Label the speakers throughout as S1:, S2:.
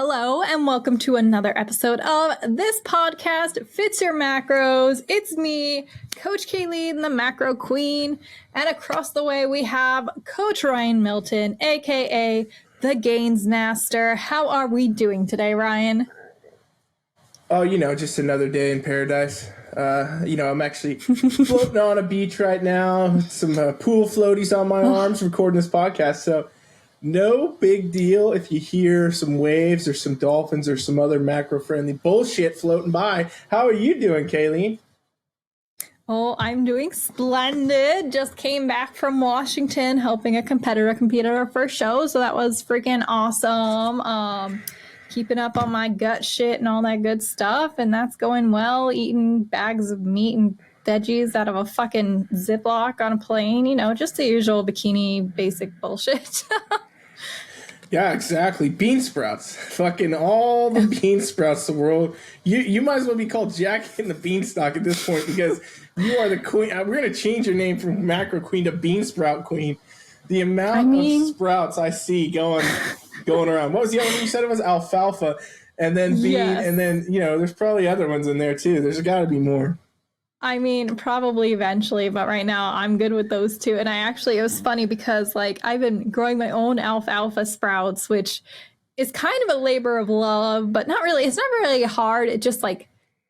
S1: Hello and welcome to another episode of this podcast, Fits Your Macros. It's me, Coach Caileen, the Macro Queen, and across the way we have Coach Ryan Milton, aka the Gains Master. How are we doing today, Ryan?
S2: Oh, just another day in paradise. I'm actually floating on a beach right now with some pool floaties on my arms recording this podcast. So no big deal if you hear some waves or some dolphins or some other macro-friendly bullshit floating by. How are you doing, Caileen?
S1: Oh, I'm doing splendid. Just came back from Washington helping a competitor compete at our first show. So that was freaking awesome. Keeping up on my gut shit and all that good stuff. And that's going well. Eating bags of meat and veggies out of a fucking Ziploc on a plane. Just the usual bikini basic bullshit.
S2: Yeah, exactly. Bean sprouts. Fucking all the bean sprouts the world. You might as well be called Jackie and the Beanstalk at this point because you are the queen. We're going to change your name from Macro Queen to Bean Sprout Queen. The amount of sprouts I see going around. What was the other one you said? It was alfalfa and then bean. Yes. And then, there's probably other ones in there too. There's got to be more.
S1: I mean, probably eventually, but right now I'm good with those two. And it was funny because I've been growing my own alfalfa sprouts, which is kind of a labor of love, but not really. It's not really hard. It just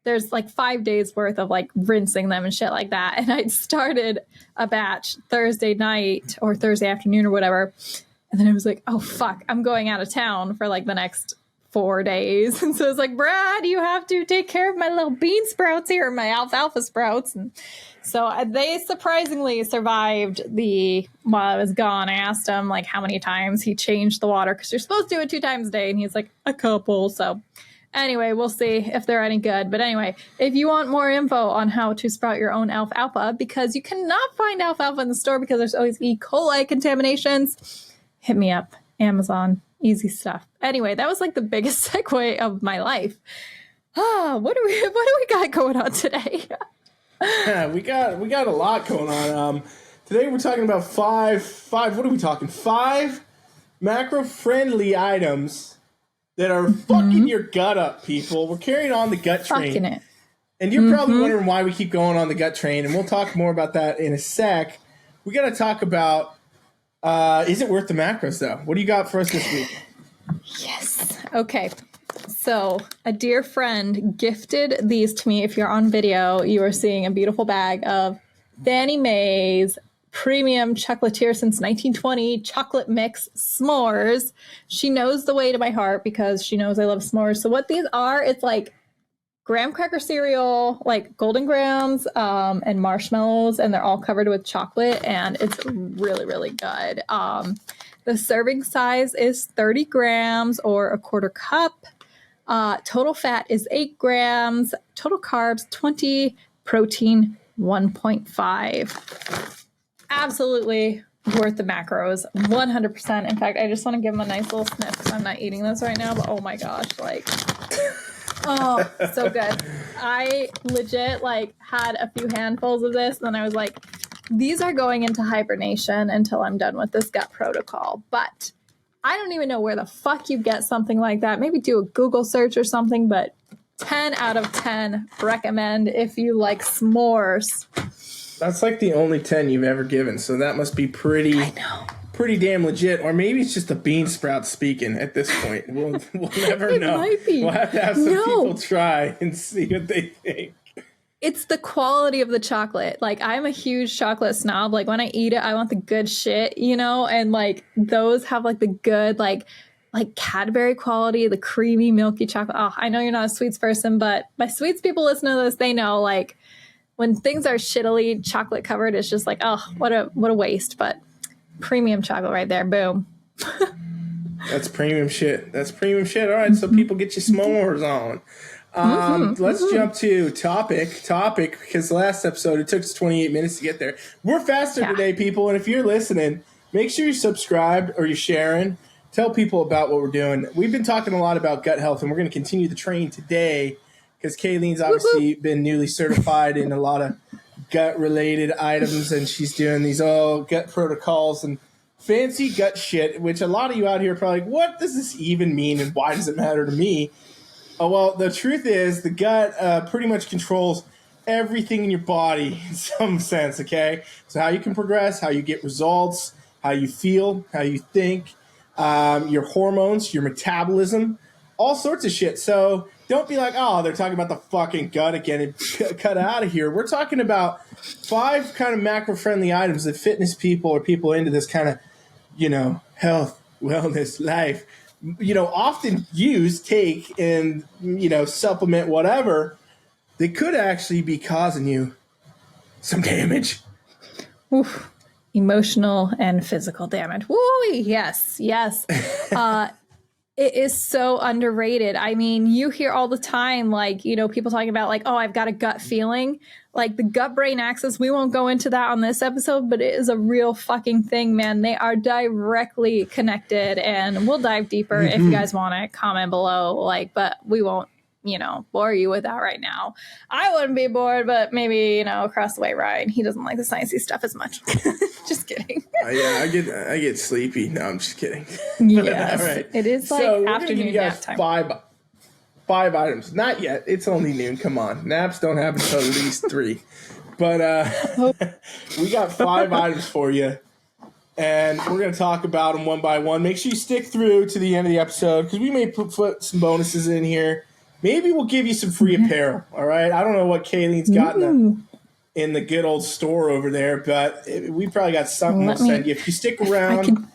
S1: there's 5 days worth of rinsing them and shit like that. And I'd started a batch Thursday night or Thursday afternoon or whatever. And then I was like, oh, fuck, I'm going out of town for the next 4 days. And so it's like, Brad, you have to take care of my little bean sprouts here, my alfalfa sprouts. And so they surprisingly survived while I was gone. I asked him how many times he changed the water because you're supposed to do it 2 times a day. And he's like, a couple. So anyway, we'll see if they're any good. But anyway, if you want more info on how to sprout your own alfalfa, because you cannot find alfalfa in the store because there's always E. coli contaminations, hit me up. Amazon. Easy stuff. Anyway, that was the biggest segue of my life. What do we got going on today?
S2: Yeah, we got a lot going on. Today we're talking about five. What are we talking? 5 macro-friendly items that are fucking your gut up, people. We're carrying on the gut train.
S1: Fucking it.
S2: And you're probably wondering why we keep going on the gut train, and we'll talk more about that in a sec. We got to talk about. Is it worth the macros, though? What do you got for us this week?
S1: Yes. Okay. So a dear friend gifted these to me. If you're on video, you are seeing a beautiful bag of Fannie Mae's premium chocolatier since 1920 chocolate mix s'mores. She knows the way to my heart because she knows I love s'mores. So what these are, it's graham cracker cereal, golden grahams, and marshmallows, and they're all covered with chocolate, and it's really, really good. The serving size is 30 grams or a quarter cup. Total fat is 8 grams. Total carbs, 20. Protein, 1.5. Absolutely worth the macros, 100%. In fact, I just want to give them a nice little sniff because I'm not eating this right now, but oh my gosh, oh, so good. I legit had a few handfuls of this, and then I was like, these are going into hibernation until I'm done with this gut protocol. But I don't even know where the fuck you get something like that. Maybe do a Google search or something, but 10 out of 10 recommend if you like s'mores.
S2: That's the only 10 you've ever given, so that must be pretty damn legit. Or maybe it's just a bean sprout speaking at this point. We'll never know.
S1: Might be.
S2: We'll have to have some people try and see what they think.
S1: It's the quality of the chocolate. I'm a huge chocolate snob. When I eat it, I want the good shit, and those have the good, Cadbury quality, the creamy, milky chocolate. Oh, I know you're not a sweets person, but my sweets people listen to this, they know, when things are shittily chocolate covered, it's just oh, what a waste. But premium chocolate right there. Boom.
S2: That's premium shit. All right, so people get your s'mores on. Let's jump to topic, because the last episode, it took us 28 minutes to get there. We're faster today, people, and if you're listening, make sure you're subscribed or you're sharing. Tell people about what we're doing. We've been talking a lot about gut health, and we're going to continue the train today because Caileen's obviously been newly certified in a lot of gut-related items, and she's doing these gut protocols and fancy gut shit, which a lot of you out here are probably like, what does this even mean and why does it matter to me? Oh, well, the truth is the gut pretty much controls everything in your body in some sense, okay? So how you can progress, how you get results, how you feel, how you think, your hormones, your metabolism, all sorts of shit. So don't be like, oh, they're talking about the fucking gut again and cut out of here. We're talking about 5 kind of macro-friendly items that fitness people or people into this kind of, health, wellness, life, often use, take, and, supplement whatever. They could actually be causing you some damage.
S1: Oof. Emotional and physical damage. Woo, yes. It is so underrated. I mean, you hear all the time, like, people talking about like, oh, I've got a gut feeling. Like the gut-brain axis, we won't go into that on this episode, but it is a real fucking thing, man. They are directly connected, and we'll dive deeper if you guys want to comment below. But we won't, bore you with that right now. I wouldn't be bored, but maybe, across the way, Ryan, he doesn't like the sciencey stuff as much. Just kidding.
S2: Yeah, I get sleepy. No, I'm just kidding.
S1: Yes,
S2: all right.
S1: It is like
S2: so
S1: afternoon nap time.
S2: Five items. Not yet. It's only noon. Come on. Naps don't happen until at least 3. But we got 5 items for you. And we're going to talk about them one by one. Make sure you stick through to the end of the episode because we may put some bonuses in here. Maybe we'll give you some free apparel. All right. I don't know what Caileen's got in the good old store over there, but we probably got something we'll send you. If you stick around,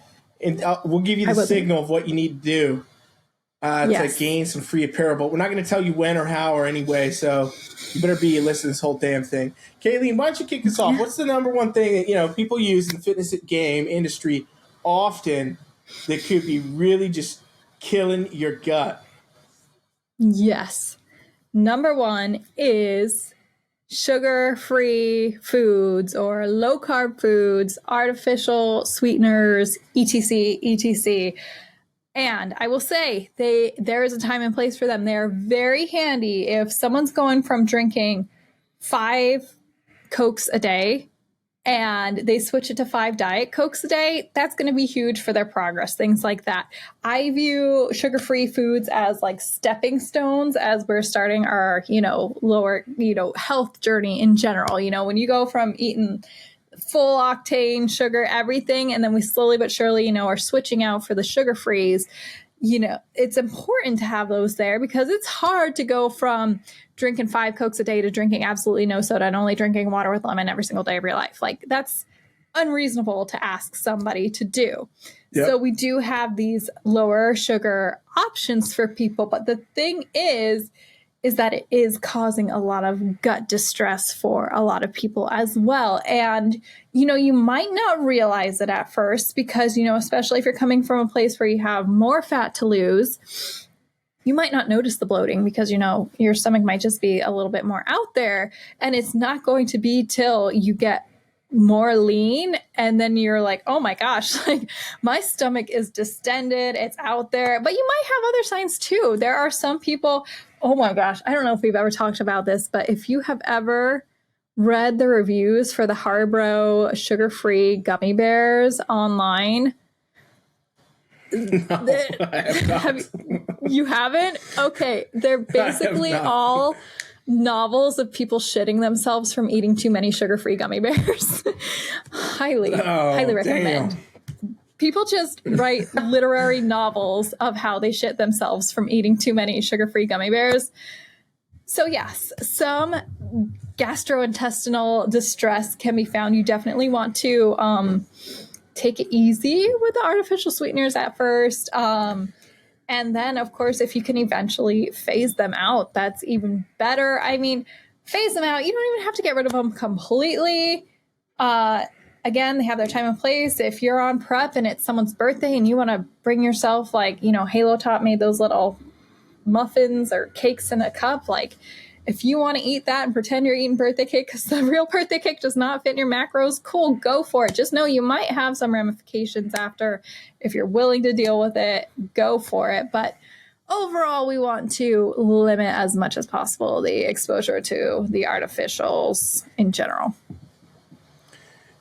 S2: and we'll give you the signal of what you need to do to gain some free apparel. But we're not going to tell you when or how or any way, so you better be listening to this whole damn thing. Caileen, why don't you kick us off? What's the number one thing that people use in the fitness game industry often that could be really just killing your gut?
S1: Yes. Number 1 is sugar-free foods or low-carb foods, artificial sweeteners, etc. And I will say there is a time and place for them. They're very handy if someone's going from drinking 5 Cokes a day and they switch it to 5 Diet Cokes a day. That's going to be huge for their progress, things like that. I view sugar-free foods as like stepping stones as we're starting our, lower, health journey in general. When you go from eating full octane sugar, everything, and then we slowly but surely, are switching out for the sugar-frees, it's important to have those there because it's hard to go from drinking 5 Cokes a day to drinking absolutely no soda and only drinking water with lemon every single day of your life. Like that's unreasonable to ask somebody to do. Yep. So we do have these lower sugar options for people. But the thing is that it is causing a lot of gut distress for a lot of people as well. And, you might not realize it at first because, especially if you're coming from a place where you have more fat to lose, you might not notice the bloating because, your stomach might just be a little bit more out there. And it's not going to be till you get more lean and then you're like, oh my gosh, like my stomach is distended, it's out there. But you might have other signs too. There are some people, oh my gosh, I don't know if we've ever talked about this, but if you have ever read the reviews for the Haribo sugar-free gummy bears online,
S2: No, I have not.
S1: You haven't? Okay. They're basically all novels of people shitting themselves from eating too many sugar-free gummy bears. highly recommend.
S2: Damn.
S1: People just write literary novels of how they shit themselves from eating too many sugar-free gummy bears. So yes, some gastrointestinal distress can be found. You definitely want to take it easy with the artificial sweeteners at first. And then, of course, if you can eventually phase them out, that's even better. I mean, phase them out. You don't even have to get rid of them completely. Again, they have their time and place. If you're on prep and it's someone's birthday and you want to bring yourself like, Halo Top made those little muffins or cakes in a cup, like if you want to eat that and pretend you're eating birthday cake because the real birthday cake does not fit in your macros, cool, go for it. Just know you might have some ramifications after. If you're willing to deal with it, go for it. But overall, we want to limit as much as possible the exposure to the artificials in general.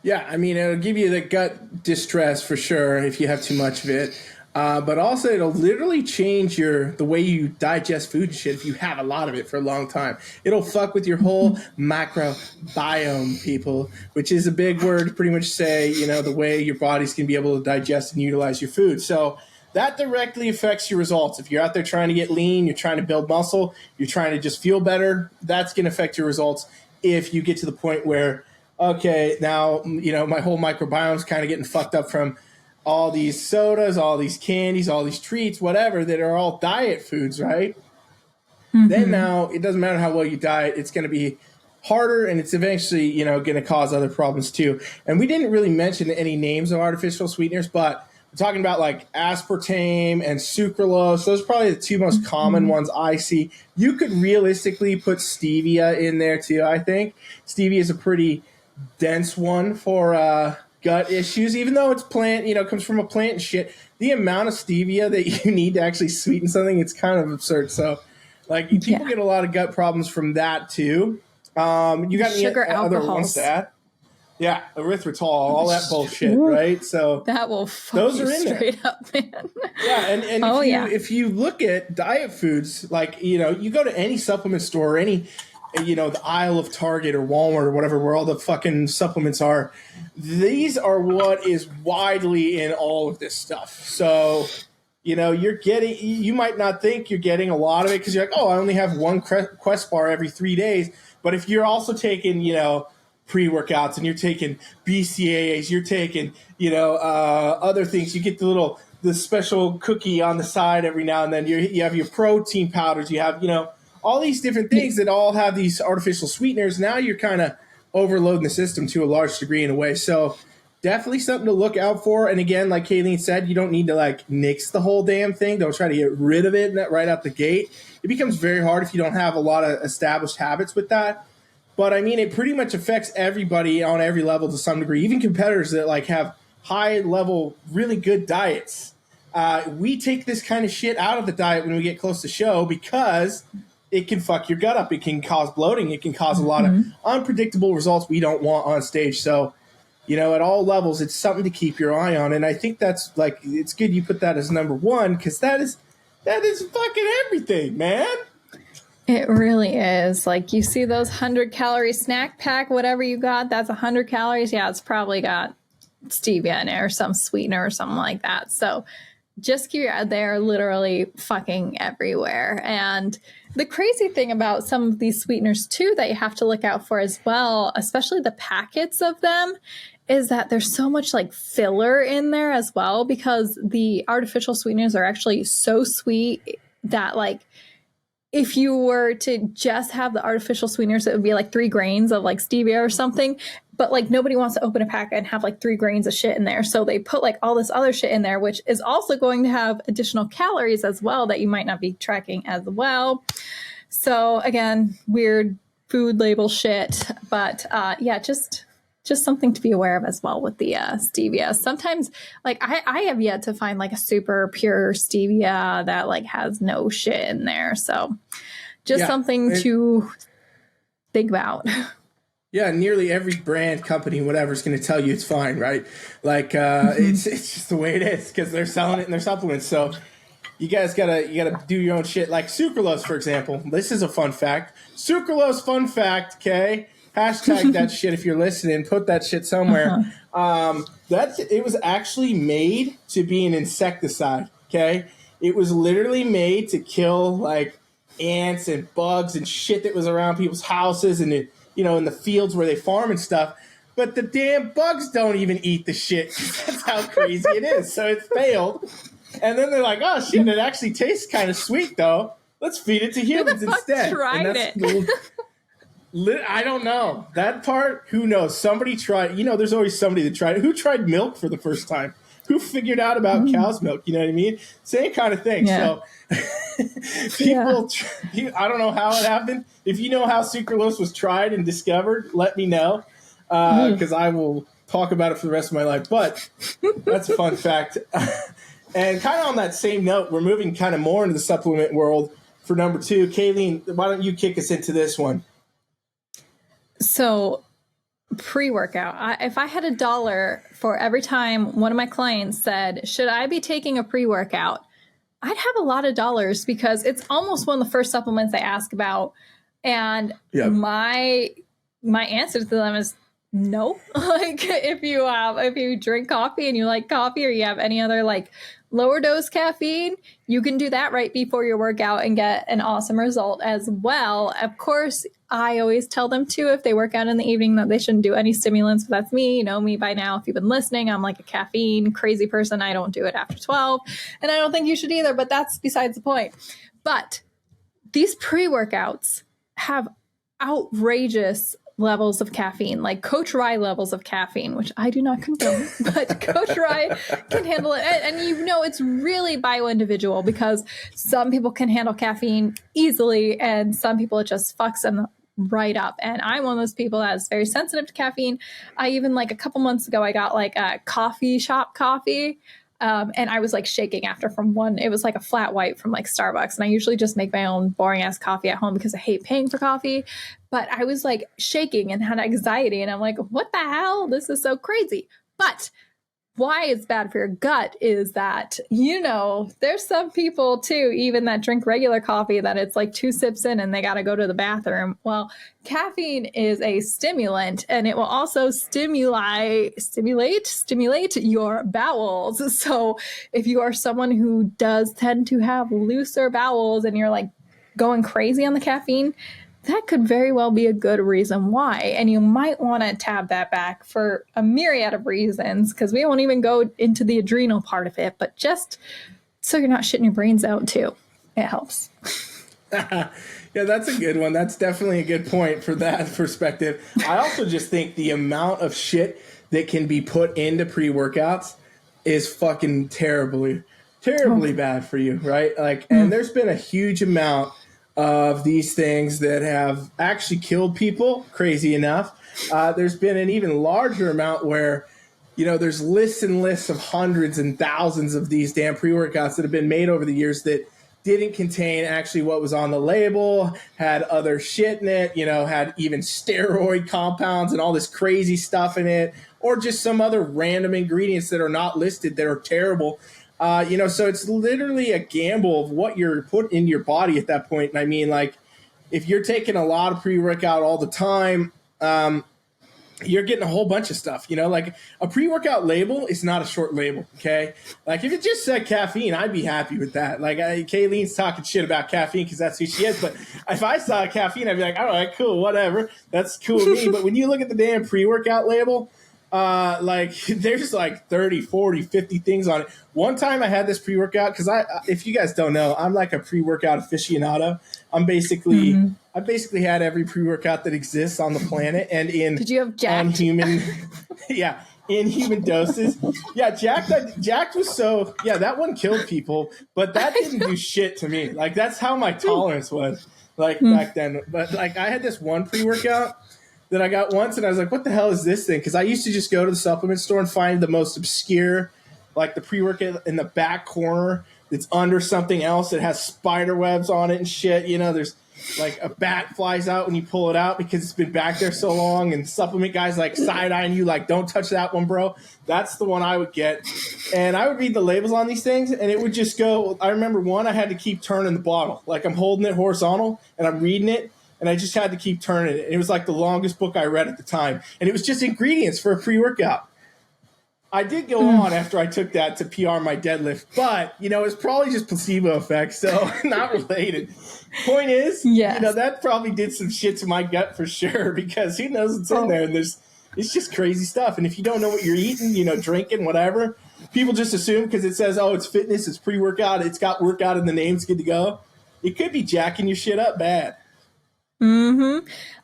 S2: Yeah, I mean, it'll give you the gut distress for sure if you have too much of it. But also it'll literally change the way you digest food and shit if you have a lot of it for a long time. It'll fuck with your whole microbiome, people, which is a big word to pretty much say, the way your body's going to be able to digest and utilize your food. So that directly affects your results. If you're out there trying to get lean, you're trying to build muscle, you're trying to just feel better, that's going to affect your results if you get to the point where, okay, now, my whole microbiome's kind of getting fucked up from all these sodas, all these candies, all these treats, whatever, that are all diet foods, right? Mm-hmm. Then now it doesn't matter how well you diet, it's going to be harder, and it's eventually, going to cause other problems too. And we didn't really mention any names of artificial sweeteners, but we're talking about like aspartame and sucralose. Those are probably the two most common ones I see. You could realistically put stevia in there too, I think. Stevia is a pretty dense one for gut issues, even though it's plant, comes from a plant and shit. The amount of stevia that you need to actually sweeten something, it's kind of absurd. So, like, people get a lot of gut problems from that too. You got any other ones to add? Yeah, erythritol, all that bullshit, right? So
S1: that will fuck those you are in straight there. Up, man.
S2: Yeah, and if you look at diet foods, like you go to any supplement store, or any the aisle of Target or Walmart or whatever, where all the fucking supplements are, these are what is widely in all of this stuff. So, you might not think you're getting a lot of it because you're like, oh, I only have one Quest bar every 3 days. But if you're also taking, pre-workouts and you're taking BCAAs, you're taking, other things, you get the special cookie on the side every now and then. You have your protein powders, you have, all these different things that all have these artificial sweeteners. Now you're kind of overloading the system to a large degree in a way. So definitely something to look out for. And again, like Caileen said, you don't need to nix the whole damn thing. Don't try to get rid of it right out the gate. It becomes very hard if you don't have a lot of established habits with that. But I mean, it pretty much affects everybody on every level to some degree, even competitors that have high level, really good diets. We take this kind of shit out of the diet when we get close to show because it can fuck your gut up. It can cause bloating. It can cause a lot of unpredictable results we don't want on stage. So, at all levels, it's something to keep your eye on. And I think that's it's good you put that as number one because that is fucking everything, man.
S1: It really is. You see those 100-calorie snack pack, whatever you got, that's 100 calories. Yeah, it's probably got stevia in it or some sweetener or something like that. So just keep your eye, they're literally fucking everywhere. And the crazy thing about some of these sweeteners too that you have to look out for as well, especially the packets of them, is that there's so much filler in there as well, because the artificial sweeteners are actually so sweet that if you were to just have the artificial sweeteners, it would be 3 grains of stevia or something. But nobody wants to open a pack and have 3 grains of shit in there. So they put all this other shit in there, which is also going to have additional calories as well that you might not be tracking as well. So again, weird food label shit. But just something to be aware of as well with the stevia. Sometimes, I have yet to find a super pure stevia that has no shit in there. So just something to think about.
S2: Yeah, nearly every brand, company, whatever is going to tell you it's fine, right? It's just the way it is because they're selling it in their supplements. So you guys gotta do your own shit. Like sucralose, for example. This is a fun fact. Sucralose fun fact, okay? Hashtag that shit if you're listening. Put that shit somewhere. It was actually made to be an insecticide. Okay, it was literally made to kill ants and bugs and shit that was around people's houses and in the fields where they farm and stuff. But the damn bugs don't even eat the shit. That's how crazy it is. So it failed. And then they're like, oh shit, it actually tastes kind of sweet though. Let's feed it to humans instead.
S1: Tried it.
S2: I don't know. That part, who knows? Somebody tried. There's always somebody that tried it. Who tried milk for the first time? Who figured out about cow's milk? You know what I mean? Same kind of thing. Yeah. So I don't know how it happened. If you know how sucralose was tried and discovered, let me know because I will talk about it for the rest of my life. But that's a fun fact. And kind of on that same note, we're moving kind of more into the supplement world for number 2. Caileen, why don't you kick us into this one?
S1: So Pre-workout. If I had $1 for every time one of my clients said, should I be taking a pre-workout? I'd have a lot of dollars because it's almost one of the first supplements they ask about. And my answer to them is no. Like if you drink coffee and you like coffee, or you have any other like lower dose caffeine, you can do that right before your workout and get an awesome result as well. Of course, I always tell them too, if they work out in the evening, that they shouldn't do any stimulants. But that's me. You know me by now. If you've been listening, I'm like a caffeine crazy person. I don't do it after 12. And I don't think you should either, but that's besides the point. But these pre-workouts have outrageous levels of caffeine, like Coach Ry levels of caffeine, which I do not condone, but Coach Ry can handle it. And you know, it's really bio-individual, because some people can handle caffeine easily and some people it just fucks them right up. And I'm one of those people that's very sensitive to caffeine. I even, like a couple months ago, I got like a coffee shop coffee. And I was like shaking after from one. It was like a flat white from like Starbucks. And I usually just make my own boring ass coffee at home because I hate paying for coffee. But I was like shaking and had anxiety. And I'm like, what the hell? This is so crazy. But why it's bad for your gut is that, you know, there's some people too, even that drink regular coffee, that it's like 2 sips in and they got to go to the bathroom. Well, caffeine is a stimulant, and it will also stimulate your bowels. So if you are someone who does tend to have looser bowels and you're like going crazy on the caffeine, that could very well be a good reason why. And you might want to tab that back for a myriad of reasons, because we won't even go into the adrenal part of it, but just so you're not shitting your brains out too. It helps.
S2: Yeah, that's a good one. That's definitely a good point for that perspective. I also just think the amount of shit that can be put into pre-workouts is fucking terribly bad for you, right? Like, and there's been a huge amount of these things that have actually killed people, crazy enough. There's been an even larger amount where, you know, there's lists and lists of hundreds and thousands of these damn pre-workouts that have been made over the years that didn't contain actually what was on the label, had other shit in it, you know, had even steroid compounds and all this crazy stuff in it, or just some other random ingredients that are not listed that are terrible. You know, so it's literally a gamble of what you're putting in your body at that point. And I mean, like, if you're taking a lot of pre-workout all the time, you're getting a whole bunch of stuff, you know, like a pre-workout label is not a short label. Okay. Like if it just said caffeine, I'd be happy with that. Like Caileen's talking shit about caffeine because that's who she is. But if I saw caffeine, I'd be like, all right, cool, whatever. That's cool with me. But when you look at the damn pre-workout label, like there's like 30, 40, 50 things on it. One time I had this pre-workout because if you guys don't know, I'm like a pre-workout aficionado. I basically had every pre-workout that exists on the planet, and did you have Jacked? On human, yeah, in human doses. Yeah, Jacked was so, yeah, that one killed people, but that didn't do shit to me. Like that's how my tolerance was like back then. But like I had this one pre-workout that I got once, and I was like, what the hell is this thing? Because I used to just go to the supplement store and find the most obscure, like the pre-workout in the back corner that's under something else that has spider webs on it and shit. You know, there's like a bat flies out when you pull it out because it's been back there so long, and supplement guys like side-eyeing you like, don't touch that one, bro. That's the one I would get. And I would read the labels on these things, and it would just go, I remember one, I had to keep turning the bottle. Like I'm holding it horizontal, and I'm reading it, and I just had to keep turning it. It was like the longest book I read at the time. And it was just ingredients for a pre-workout. I did go on after I took that to PR my deadlift, but, you know, it's probably just placebo effect, so not related. Point is, yes, you know, that probably did some shit to my gut for sure, because who knows what's in there, and it's just crazy stuff. And if you don't know what you're eating, you know, drinking, whatever, people just assume because it says, oh, it's fitness, it's pre-workout, it's got workout in the name, it's good to go. It could be jacking your shit up bad.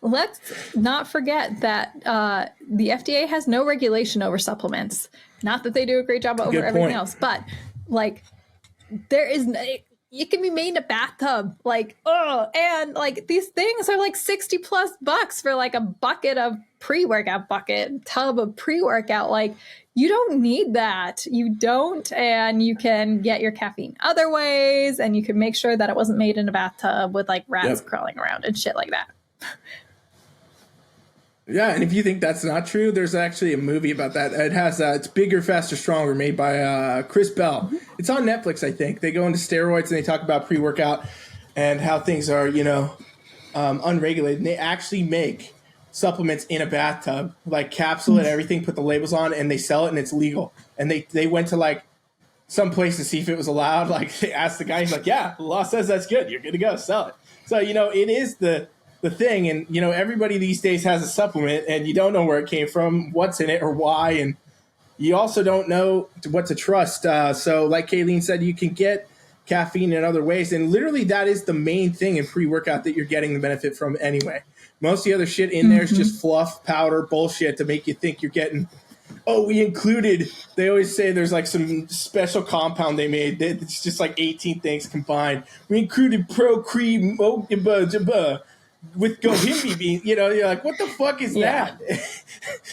S1: Let's not forget that the FDA has no regulation over supplements. Not that they do a great job over everything else, but like there is, it can be made in a bathtub, like, and like these things are like $60+ for like a bucket of pre-workout tub of pre-workout. Like you don't need that. You don't. And you can get your caffeine other ways, and you can make sure that it wasn't made in a bathtub with like rats crawling around and shit like that.
S2: Yeah, and if you think that's not true, there's actually a movie about that. It has it's Bigger, Faster, Stronger, made by Chris Bell. It's on Netflix, I think. They go into steroids and they talk about pre-workout and how things are, unregulated. And they actually make supplements in a bathtub, like capsule and everything, put the labels on, and they sell it, and it's legal. And they went to like some place to see if it was allowed. Like they asked the guy, he's like, "Yeah, the law says that's good. You're good to go. Sell it." So it is the thing, and everybody these days has a supplement, and you don't know where it came from, what's in it, or why, and you also don't know what to trust. So, like Caileen said, you can get caffeine in other ways, and literally that is the main thing in pre-workout that you're getting the benefit from anyway. Most of the other shit in there is just fluff, powder, bullshit to make you think you're getting. Oh, we included. They always say there's like some special compound they made. It's just like 18 things combined. We included pro cream with gohimbi bean. You're like, what the fuck is that?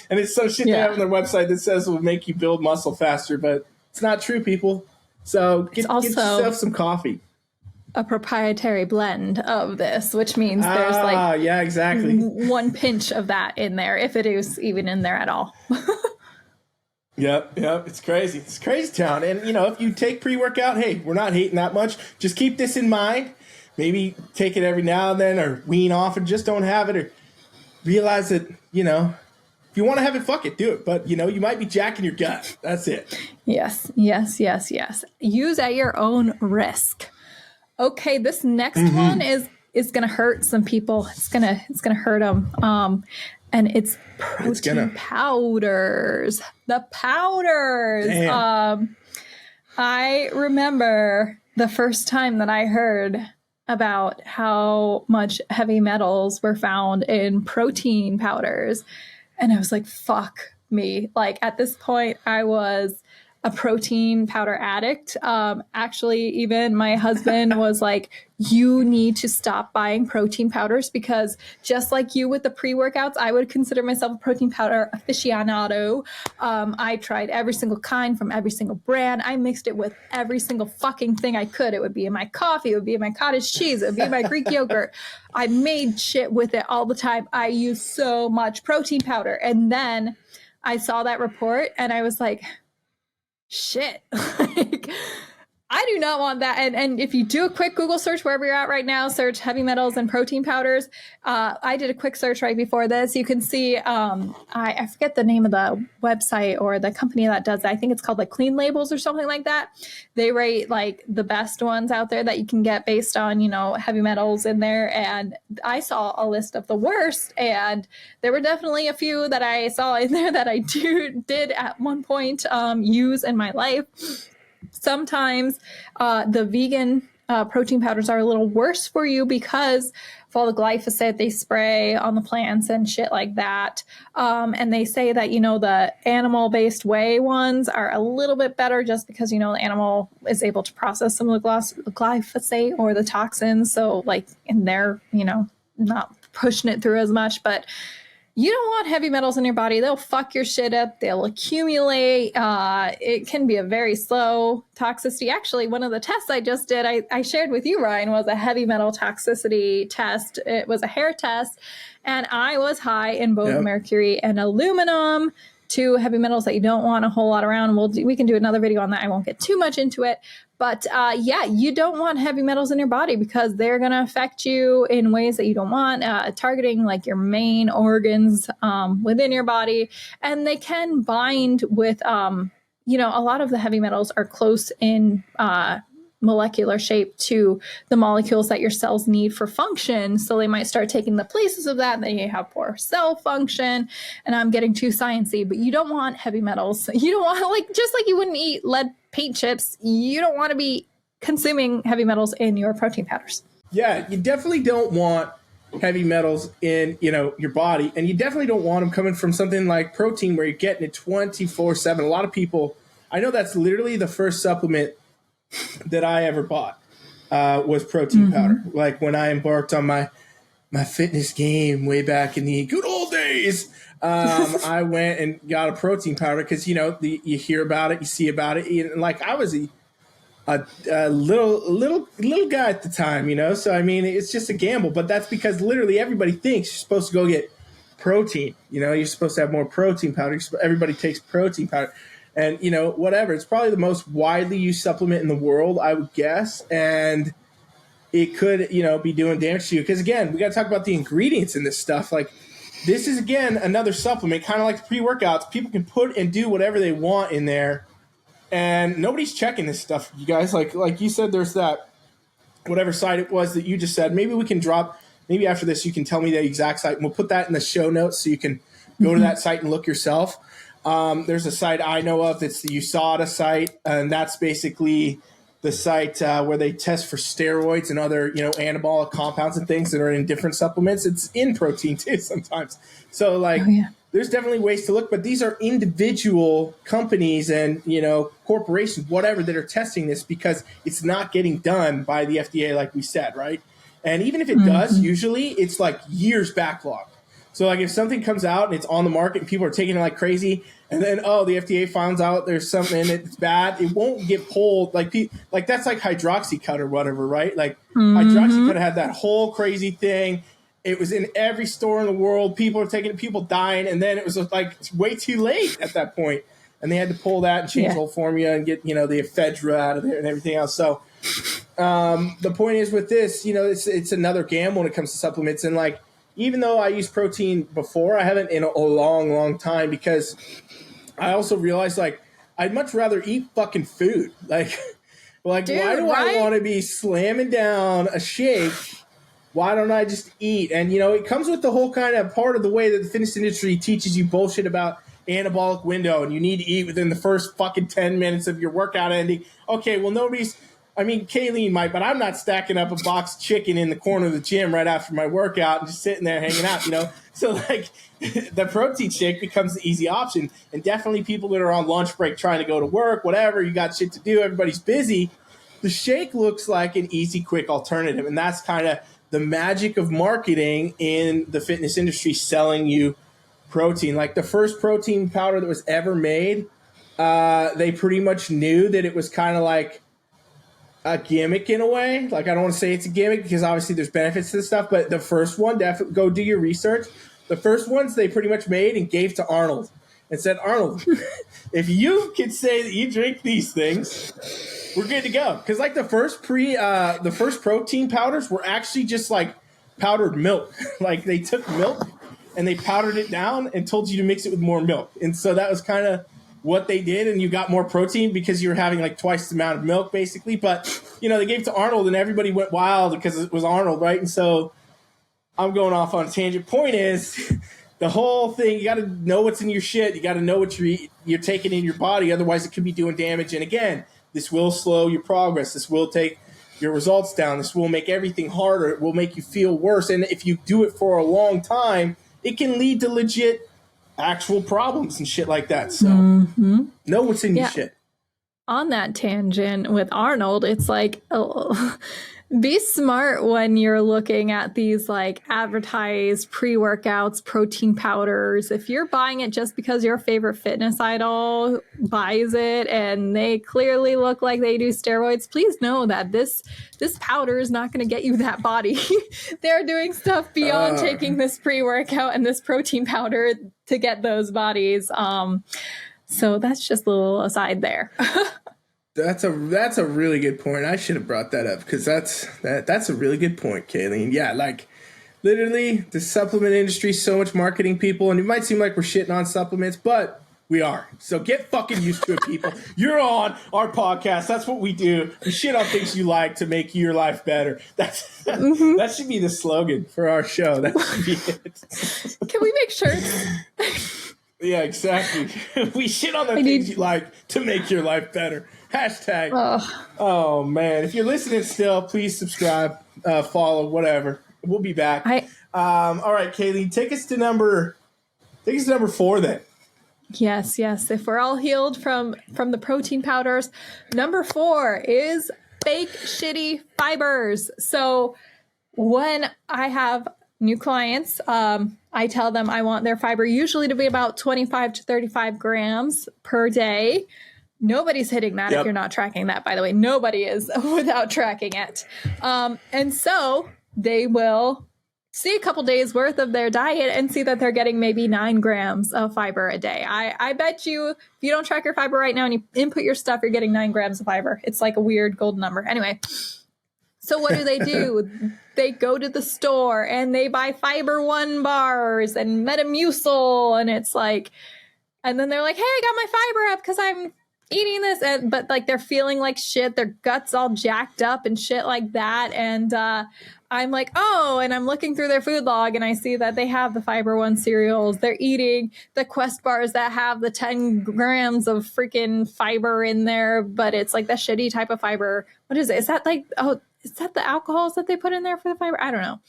S2: And it's some shit they have on their website that says it will make you build muscle faster, but it's not true, people. So get yourself some coffee.
S1: A proprietary blend of this, which means there's
S2: exactly
S1: one pinch of that in there, if it is even in there at all.
S2: Yep. It's crazy. It's crazy town. And, if you take pre-workout, hey, we're not hating that much. Just keep this in mind. Maybe take it every now and then, or wean off and just don't have it, or realize that, if you want to have it, fuck it, do it. But, you might be jacking your gut. That's it.
S1: Yes. Use at your own risk. Okay, this next one is going to hurt some people. It's going to hurt them. And it's protein powders. The powders.
S2: Damn.
S1: I remember the first time that I heard about how much heavy metals were found in protein powders. And I was like, fuck me. Like at this point, I was a protein powder addict. Actually, even my husband was like, you need to stop buying protein powders, because just like you with the pre-workouts, I would consider myself a protein powder aficionado. I tried every single kind from every single brand. I mixed it with every single fucking thing I could. It would be in my coffee. It would be in my cottage cheese. It would be in my Greek yogurt. I made shit with it all the time. I used so much protein powder. And then I saw that report and I was like, shit, like I do not want that. And if you do a quick Google search wherever you're at right now, search heavy metals and protein powders. I did a quick search right before this. You can see, I forget the name of the website or the company that does that. I think it's called like Clean Labels or something like that. They rate like the best ones out there that you can get based on, heavy metals in there. And I saw a list of the worst, and there were definitely a few that I saw in there that I did at one point use in my life. Sometimes the vegan protein powders are a little worse for you because of all the glyphosate they spray on the plants and shit like that. And they say that, the animal-based whey ones are a little bit better just because, the animal is able to process some of the glyphosate or the toxins. So, and they're, not pushing it through as much. But you don't want heavy metals in your body. They'll fuck your shit up. They'll accumulate. It can be a very slow toxicity. Actually, one of the tests I just did, I shared with you, Ryan, was a heavy metal toxicity test. It was a hair test, and I was high in both mercury and aluminum, two heavy metals that you don't want a whole lot around. We can do another video on that. I won't get too much into it. But you don't want heavy metals in your body because they're going to affect you in ways that you don't want, targeting like your main organs within your body. And they can bind with, a lot of the heavy metals are close in molecular shape to the molecules that your cells need for function. So they might start taking the places of that, and then you have poor cell function. And I'm getting too sciencey, but you don't want heavy metals. You don't want, just like you wouldn't eat lead paint chips, you don't want to be consuming heavy metals in your protein powders.
S2: Yeah, you definitely don't want heavy metals in, your body. And you definitely don't want them coming from something like protein where you're getting it 24/7. A lot of people, I know that's literally the first supplement that I ever bought was protein powder. Like when I embarked on my fitness game way back in the good old days, I went and got a protein powder because, you hear about it, you see about it. And like I was a little guy at the time, so I mean, it's just a gamble. But that's because literally everybody thinks you're supposed to go get protein. You know, you're supposed to have more protein powder. Everybody takes protein powder. And, you know, whatever. It's probably the most widely used supplement in the world, I would guess. And it could, you know, be doing damage to you. Because, again, we got to talk about the ingredients in this stuff. Like, this is, again, another supplement, kind of like the pre-workouts. People can put and do whatever they want in there. And nobody's checking this stuff, you guys. Like you said, there's that, whatever site it was that you just said. Maybe we can drop, maybe after this you can tell me the exact site. And we'll put that in the show notes so you can go to that site and look yourself. There's a site I know of. It's the USADA site, and that's basically the site where they test for steroids and other, you know, anabolic compounds and things that are in different supplements. It's in protein too sometimes. So, like, there's definitely ways to look, but these are individual companies and, you know, corporations, whatever, that are testing this because it's not getting done by the FDA, like we said, right? And even if it does, usually it's like years backlog. So, like, if something comes out and it's on the market and people are taking it like crazy, and then, the FDA finds out there's something in it that's bad, it won't get pulled. Like that's like hydroxycut or whatever, right? Like, hydroxycut had that whole crazy thing. It was in every store in the world. People are taking it, people dying, and then it was like it's way too late at that point. And they had to pull that and change the whole formula and get, you know, the ephedra out of there and everything else. So the point is with this, you know, it's another gamble when it comes to supplements. And, like, even though I used protein before, I haven't in a long, long time, because I also realized, like, I'd much rather eat fucking food. Like, dude, why do I want to be slamming down a shake? Why don't I just eat? And, you know, it comes with the whole kind of part of the way that the fitness industry teaches you bullshit about anabolic window, and you need to eat within the first fucking 10 minutes of your workout ending. Okay, well, Caileen might, but I'm not stacking up a box of chicken in the corner of the gym right after my workout and just sitting there hanging out, you know? So, like, the protein shake becomes the easy option. And definitely people that are on lunch break trying to go to work, whatever, you got shit to do, everybody's busy. The shake looks like an easy, quick alternative. And that's kind of the magic of marketing in the fitness industry, selling you protein. Like, the first protein powder that was ever made, they pretty much knew that it was kind of like a gimmick in a way. Like, I don't want to say it's a gimmick because obviously there's benefits to this stuff, but the first one, definitely go do your research. The first ones they pretty much made and gave to Arnold and said, Arnold, if you can say that you drink these things, we're good to go. Because, like, the first protein powders were actually just like powdered milk. Like, they took milk and they powdered it down and told you to mix it with more milk. And so that was kind of what they did, and you got more protein because you were having like twice the amount of milk, basically. But, you know, they gave it to Arnold and everybody went wild because it was Arnold, right? And so I'm going off on a tangent. Point is, the whole thing, you got to know what's in your shit. You got to know what you're taking in your body. Otherwise, it could be doing damage. And again, this will slow your progress. This will take your results down. This will make everything harder. It will make you feel worse. And if you do it for a long time, it can lead to legit actual problems and shit like that. So know what's in your shit.
S1: On that tangent with Arnold, it's like, be smart when you're looking at these like advertised pre-workouts, protein powders. If you're buying it just because your favorite fitness idol buys it and they clearly look like they do steroids, please know that this powder is not going to get you that body. They're doing stuff beyond taking this pre-workout and this protein powder to get those bodies. So that's just a little aside there.
S2: That's a really good point. I should have brought that up because that's a really good point, Caileen. Yeah, like, literally, the supplement industry, so much marketing, people, and it might seem like we're shitting on supplements, but we are. So get fucking used to it, people. You're on our podcast. That's what we do. We shit on things you like to make your life better. That should be the slogan for our show. That should be it.
S1: Can we make shirts?
S2: Yeah, exactly. We shit on the things you like to make your life better. Hashtag. Oh, man. If you're listening still, please subscribe, follow, whatever. We'll be back. All right, Caileen, take us to number 4 then.
S1: Yes. If we're all healed from the protein powders, number 4 is fake shitty fibers. So when I have new clients, I tell them I want their fiber usually to be about 25 to 35 grams per day. Nobody's hitting that if you're not tracking that, by the way. Nobody is without tracking it. And so they will see a couple days worth of their diet and see that they're getting maybe 9 grams of fiber a day. I bet you if you don't track your fiber right now and you input your stuff, you're getting 9 grams of fiber. It's like a weird gold number. Anyway, so what do? They go to the store and they buy Fiber One bars and Metamucil, and it's like, and then they're like, hey, I got my fiber up because I'm eating this, but like they're feeling like shit, their guts all jacked up and shit like that. And I'm like, oh, and I'm looking through their food log and I see that they have the Fiber One cereals. They're eating the Quest bars that have the 10 grams of freaking fiber in there, but it's like the shitty type of fiber. What is it? Is that like, oh, is that the alcohols that they put in there for the fiber? I don't know.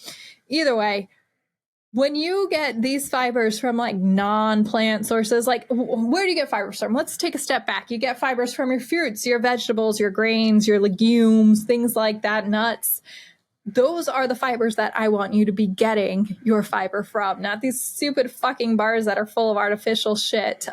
S1: Either way, when you get these fibers from like non-plant sources, like where do you get fibers from? Let's take a step back. You get fibers from your fruits, your vegetables, your grains, your legumes, things like that, nuts. Those are the fibers that I want you to be getting your fiber from, not these stupid fucking bars that are full of artificial shit.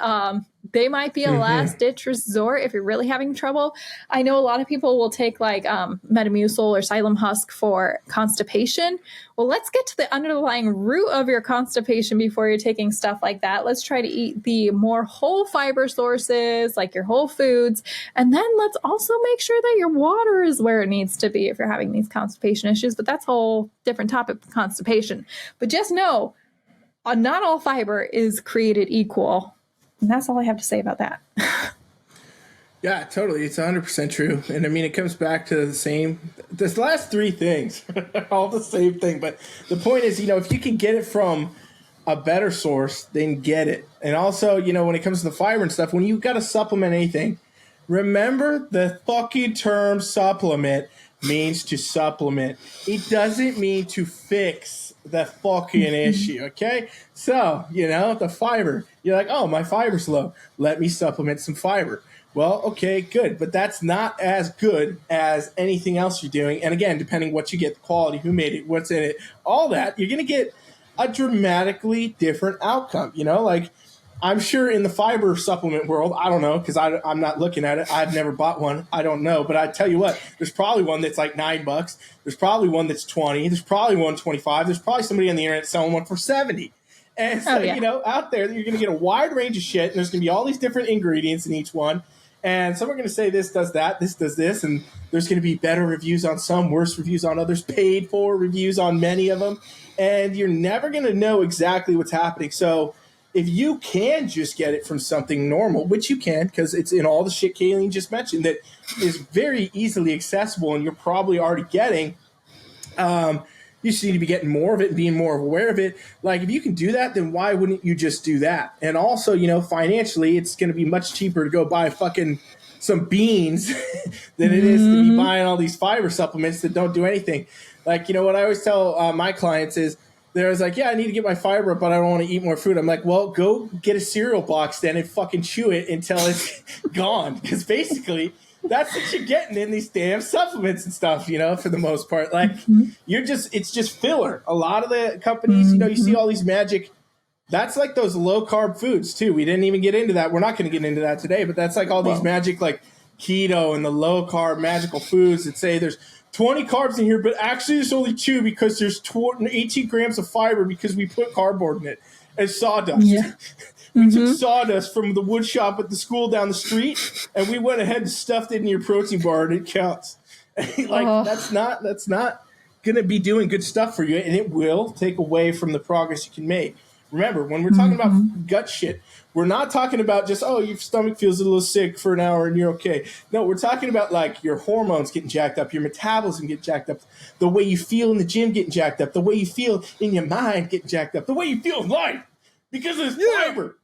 S1: They might be a last ditch resort if you're really having trouble. I know a lot of people will take like Metamucil or Xylem Husk for constipation. Well, let's get to the underlying root of your constipation before you're taking stuff like that. Let's try to eat the more whole fiber sources, like your whole foods. And then let's also make sure that your water is where it needs to be if you're having these constipation issues. But that's a whole different topic, constipation. But just know, not all fiber is created equal. And that's all I have to say about that.
S2: Yeah, totally. It's 100% true. And I mean, it comes back to this last 3 things, all the same thing. But the point is, if you can get it from a better source, then get it. And also, when it comes to the fiber and stuff, when you got to supplement anything, remember the fucking term supplement means to supplement. It doesn't mean to fix the fucking issue, okay? So, the fiber. You're like, oh, my fiber's low. Let me supplement some fiber. Well, okay, good. But that's not as good as anything else you're doing. And again, depending what you get, the quality, who made it, what's in it, all that, you're going to get a dramatically different outcome. Like I'm sure in the fiber supplement world, I don't know, because I'm not looking at it. I've never bought one. I don't know. But I tell you what, there's probably one that's like $9. There's probably one that's 20. There's probably one 25. There's probably somebody on the internet selling one for 70. And so, out there, you're going to get a wide range of shit. And there's going to be all these different ingredients in each one. And some are going to say this does that, this does this. And there's going to be better reviews on some, worse reviews on others, paid for reviews on many of them. And you're never going to know exactly what's happening. So if you can just get it from something normal, which you can, because it's in all the shit Caileen just mentioned that is very easily accessible and you're probably already getting, you just need to be getting more of it and being more aware of it. Like, if you can do that, then why wouldn't you just do that? And also, financially, it's going to be much cheaper to go buy fucking some beans than it is to be buying all these fiber supplements that don't do anything. Like, what I always tell my clients is, they're always like, yeah, I need to get my fiber up, but I don't want to eat more food. I'm like, well, go get a cereal box then and fucking chew it until it's gone. Because basically, that's what you're getting in these damn supplements and stuff, for the most part. Like, it's just filler. A lot of the companies, you see all these magic, that's like those low-carb foods, too. We didn't even get into that. We're not going to get into that today, but that's like all these magic, like, keto and the low-carb magical foods that say there's 20 carbs in here, but actually there's only 2 because there's 18 grams of fiber because we put cardboard in it and sawdust. Yeah. We took sawdust from the wood shop at the school down the street, and we went ahead and stuffed it in your protein bar, and it counts. That's not going to be doing good stuff for you, and it will take away from the progress you can make. Remember, when we're talking about gut shit, we're not talking about just, oh, your stomach feels a little sick for an hour and you're okay. No, we're talking about like your hormones getting jacked up, your metabolism getting jacked up, the way you feel in the gym getting jacked up, the way you feel in your mind getting jacked up, the way you feel in life because of fiber.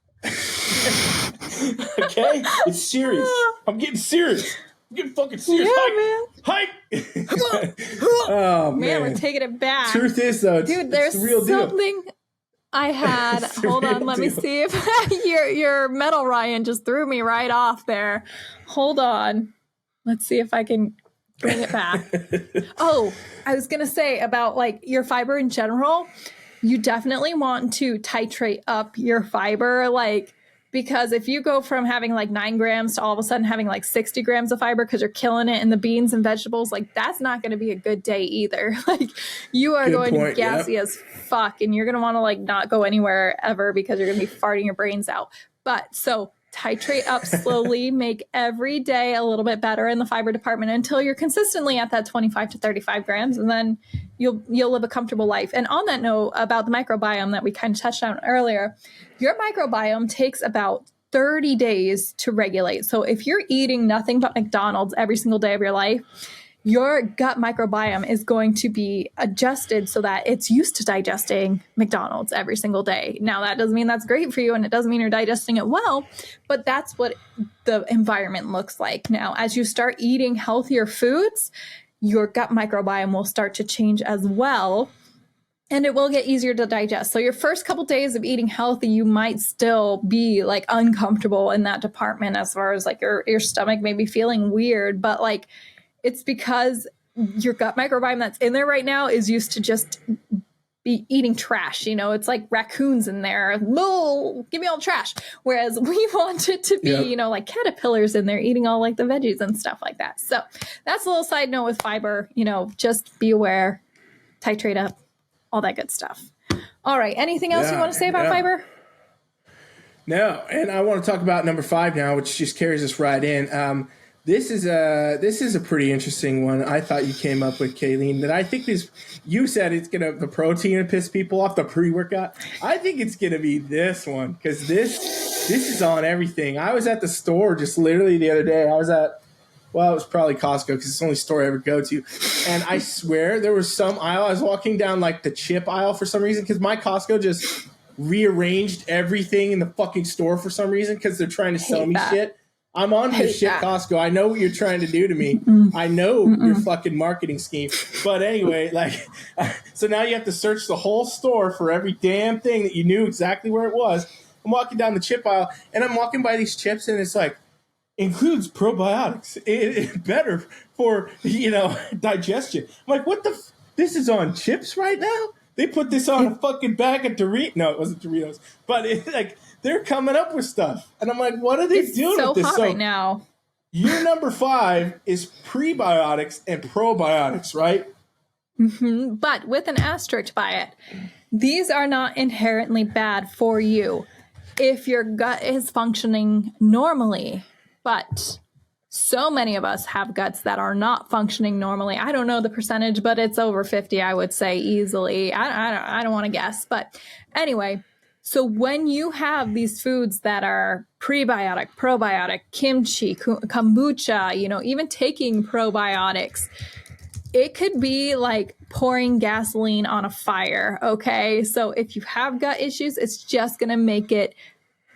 S2: Okay? It's serious. I'm getting serious. I'm getting fucking serious.
S1: Yeah, man.
S2: Hype.
S1: Oh, man, we're taking it back.
S2: Truth is, though,
S1: dude, there's
S2: the real
S1: something
S2: deal.
S1: I had. Hold on, let me see if your metal Ryan just threw me right off there. Hold on. Let's see if I can bring it back. Oh, I was going to say about like your fiber in general. You definitely want to titrate up your fiber. Like, because if you go from having like 9 grams to all of a sudden having like 60 grams of fiber because you're killing it in the beans and vegetables, like that's not going to be a good day either. Like you are going to be gassy as fuck, and you're going to want to like not go anywhere ever because you're going to be farting your brains out. But so titrate up slowly, make every day a little bit better in the fiber department until you're consistently at that 25 to 35 grams, and then you'll live a comfortable life. And on that note about the microbiome that we kind of touched on earlier, your microbiome takes about 30 days to regulate. So if you're eating nothing but McDonald's every single day of your life, your gut microbiome is going to be adjusted so that it's used to digesting McDonald's every single day. Now, that doesn't mean that's great for you, and it doesn't mean you're digesting it well, but that's what the environment looks like. Now, as you start eating healthier foods, your gut microbiome will start to change as well, and it will get easier to digest. So your first couple days of eating healthy, you might still be like uncomfortable in that department as far as like your stomach may be feeling weird, but like it's because your gut microbiome that's in there right now is used to just be eating trash. You know, it's like raccoons in there. Moo, give me all the trash. Whereas we want it to be, you know, like caterpillars in there eating all like the veggies and stuff like that. So that's a little side note with fiber. You know, just be aware, titrate up, all that good stuff. All right. Anything else you want to say about fiber?
S2: No. And I want to talk about number 5 now, which just carries us right in. This is a pretty interesting one. I thought you came up with, Caileen, that I think you said it's the protein to piss people off, the pre-workout. I think it's gonna be this one, because this is on everything. I was at the store just literally the other day. It was probably Costco because it's the only store I ever go to. And I swear there was some aisle. I was walking down like the chip aisle for some reason because my Costco just rearranged everything in the fucking store for some reason because they're trying to sell me shit. I'm on this shit, Costco. I know what you're trying to do to me. I know your fucking marketing scheme. But anyway, like, so now you have to search the whole store for every damn thing that you knew exactly where it was. I'm walking down the chip aisle, and I'm walking by these chips, and it's like, includes probiotics. It's better for, digestion. I'm like, what the this is on chips right now? They put this on a fucking bag of Doritos. No, it wasn't Doritos. But it's like, they're coming up with stuff. And I'm like, what are they doing with this?
S1: Hot right now.
S2: Your number 5 is prebiotics and probiotics, right?
S1: Mm-hmm. But with an asterisk by it. These are not inherently bad for you if your gut is functioning normally. But so many of us have guts that are not functioning normally. I don't know the percentage, but it's over 50, I would say, easily. I don't want to guess. But anyway, so when you have these foods that are prebiotic, probiotic, kimchi, kombucha, even taking probiotics, it could be like pouring gasoline on a fire, okay? So if you have gut issues, it's just going to make it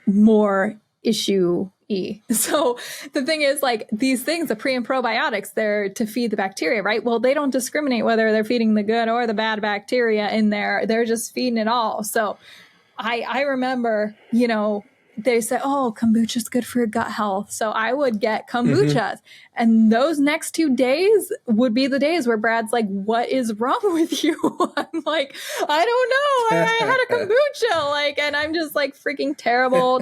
S1: more issue-y. So the thing is, like, these things, the pre and probiotics, they're to feed the bacteria, right? Well, they don't discriminate whether they're feeding the good or the bad bacteria in there. They're just feeding it all. So I remember, they say, oh, kombucha is good for your gut health. So I would get kombuchas. And those next 2 days would be the days where Brad's like, what is wrong with you? I'm like, I don't know. I had a kombucha. And I'm just like freaking terrible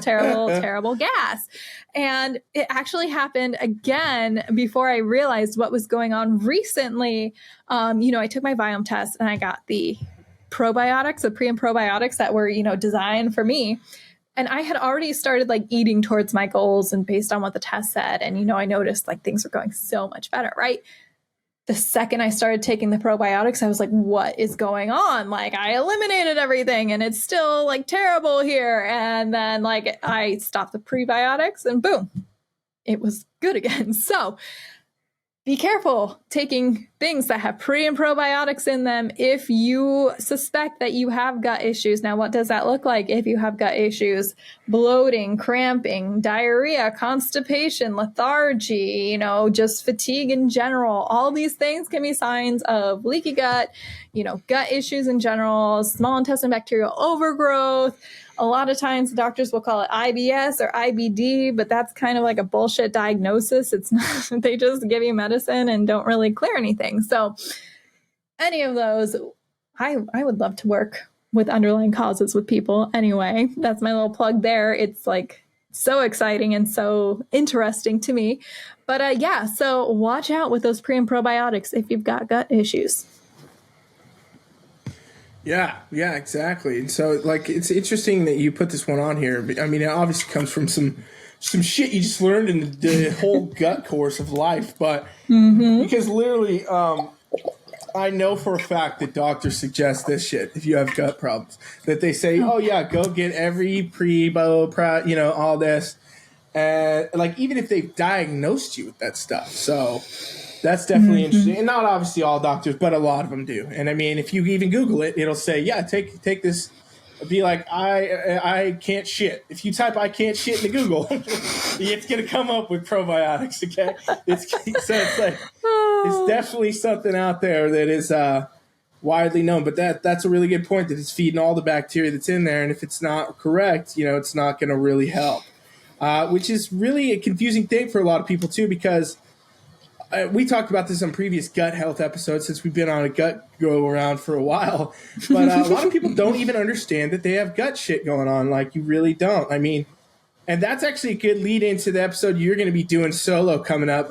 S1: gas. And it actually happened again before I realized what was going on recently. I took my biome test and I got the probiotics, the pre and probiotics that were, designed for me. And I had already started eating towards my goals and based on what the test said. And, I noticed things were going so much better, right? The second I started taking the probiotics, I was like, what is going on? I eliminated everything and it's still terrible here. And then I stopped the prebiotics and boom, it was good again. So be careful taking things that have pre and probiotics in them if you suspect that you have gut issues. Now, what does that look like if you have gut issues? Bloating, cramping, diarrhea, constipation, lethargy, just fatigue in general. All these things can be signs of leaky gut, gut issues in general, small intestine bacterial overgrowth. A lot of times doctors will call it IBS or IBD, but that's kind of like a bullshit diagnosis. It's not, they just give you medicine and don't really clear anything. So any of those, I would love to work with underlying causes with people. Anyway, that's my little plug there. It's so exciting and so interesting to me. But yeah, so watch out with those pre and probiotics if you've got gut issues.
S2: Yeah, exactly. And so, like, it's interesting that you put this one on here. I mean, it obviously comes from some shit you just learned in the whole gut course of life. But because literally, I know for a fact that doctors suggest this shit if you have gut problems. That they say, oh, yeah, go get every pre-bo, you know, all this. And, like, even if they've diagnosed you with that stuff. So that's definitely interesting. And not obviously all doctors, but a lot of them do. And, I mean, if you even Google it, it'll say, yeah, take this. Be like, I can't shit. If you type I can't shit into Google, it's going to come up with probiotics, okay? So it's like, it's definitely something out there that is widely known. But that's a really good point, that it's feeding all the bacteria that's in there. And if it's not correct, you know, it's not going to really help, which is really a confusing thing for a lot of people, too, because we talked about this on previous gut health episodes since we've been on a gut go around for a while. But a lot of people don't even understand that they have gut shit going on. Like, you really don't. I mean, and that's actually a good lead into the episode you're going to be doing solo coming up.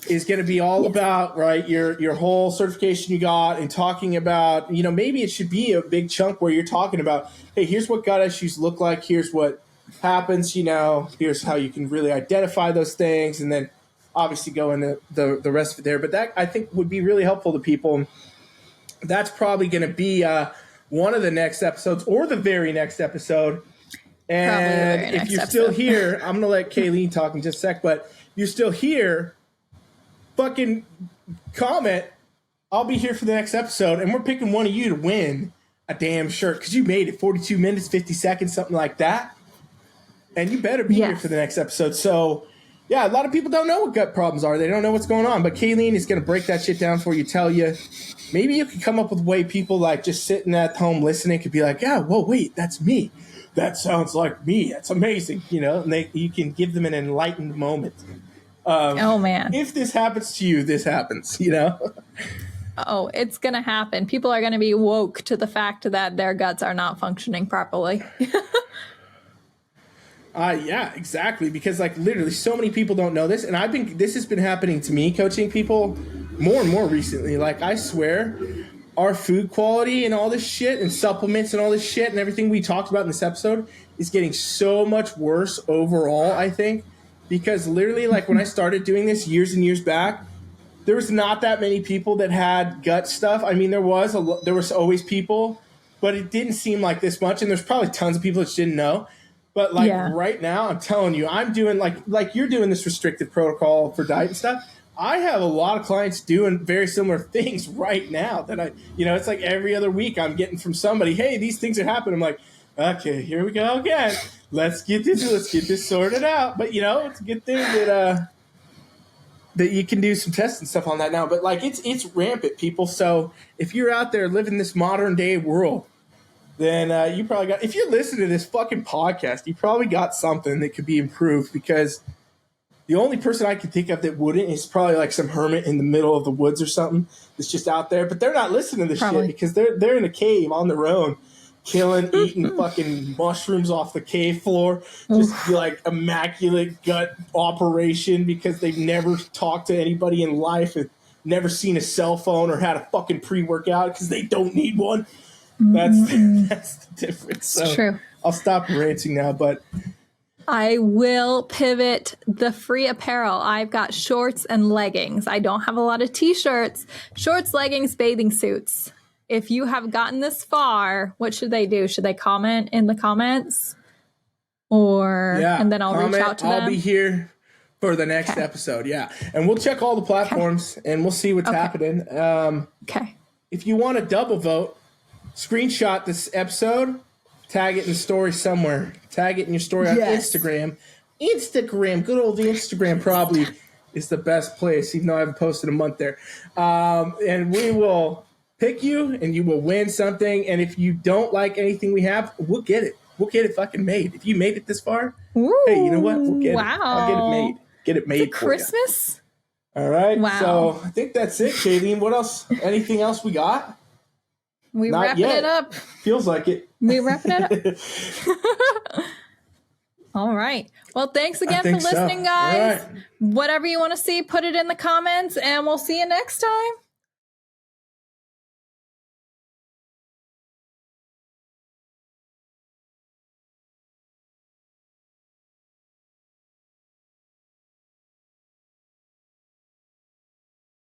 S2: Is going to be all about, right, your whole certification you got, and talking about, you know, maybe it should be a big chunk where you're talking about, hey, here's what gut issues look like. Here's what happens, you know, here's how you can really identify those things. And then obviously go into the rest of it there. But that, I think, would be really helpful to people. That's probably going to be one of the next episodes, or the very next episode. And if you're still here, I'm going to let Caileen talk in just a sec, but if you're still here, fucking comment. I'll be here for the next episode, and we're picking one of you to win a damn shirt, because you made it 42 minutes, 50 seconds, something like that. And you better be here for the next episode. So, yeah, a lot of people don't know what gut problems are. They don't know what's going on. But Caileen is going to break that shit down for you, tell you. Maybe you can come up with a way people, like, just sitting at home listening could be like, yeah, whoa, wait, that's me. That sounds like me. That's amazing, you know. And you can give them an enlightened moment.
S1: Oh, man.
S2: If this happens to you, this happens, you know.
S1: Oh, it's going to happen. People are going to be woke to the fact that their guts are not functioning properly.
S2: Yeah, exactly. Because, like, literally so many people don't know this. And this has been happening to me, coaching people more and more recently. Like, I swear, our food quality and all this shit, and supplements and all this shit and everything we talked about in this episode is getting so much worse overall, I think. Because literally, like, when I started doing this years and years back, there was not that many people that had gut stuff. I mean, there was always people, but it didn't seem like this much. And there's probably tons of people that just didn't know. But, like, right now, I'm telling you, I'm doing, like you're doing this restrictive protocol for diet and stuff. I have a lot of clients doing very similar things right now that it's like every other week I'm getting from somebody, hey, these things are happening. I'm like, okay, here we go again. Let's get this sorted out. But, you know, it's a good thing that you can do some tests and stuff on that now. But, like, it's rampant, people. So if you're out there living this modern day world, then you probably got, if you're listening to this fucking podcast, you probably got something that could be improved, because the only person I can think of that wouldn't is probably like some hermit in the middle of the woods or something that's just out there. But they're not listening to this shit because they're in a cave on their own, eating fucking mushrooms off the cave floor, just like immaculate gut operation because they've never talked to anybody in life and never seen a cell phone or had a fucking pre-workout because they don't need one. That's the difference. So
S1: true.
S2: I'll stop ranting now, but
S1: I will pivot the free apparel. I've got shorts and leggings. I don't have a lot of t-shirts. Shorts, leggings, bathing suits. If you have gotten this far, what should they do? Should they comment in the comments? And then I'll reach out to them?
S2: I'll be here for the next episode, and we'll check all the platforms and we'll see what's happening. If you want to double vote, screenshot this episode, tag it in the story somewhere. Tag it in your story on Instagram. Good old Instagram probably is the best place, even though I haven't posted a month there. And we will pick you, and you will win something. And if you don't like anything we have, we'll get it. We'll get it fucking made. If you made it this far, hey, you know what? We'll get it. I'll get it made. Get it made for
S1: Christmas?
S2: You. All right.
S1: Wow.
S2: So I think that's it, Caileen. What else? Anything else we got?
S1: Wrapping it up.
S2: Feels like it.
S1: We wrapping it up. All right. Well, thanks
S2: I
S1: again for
S2: think so.
S1: listening,
S2: All
S1: guys.
S2: right.
S1: Whatever you want to see, put it in the comments, and we'll see you next time.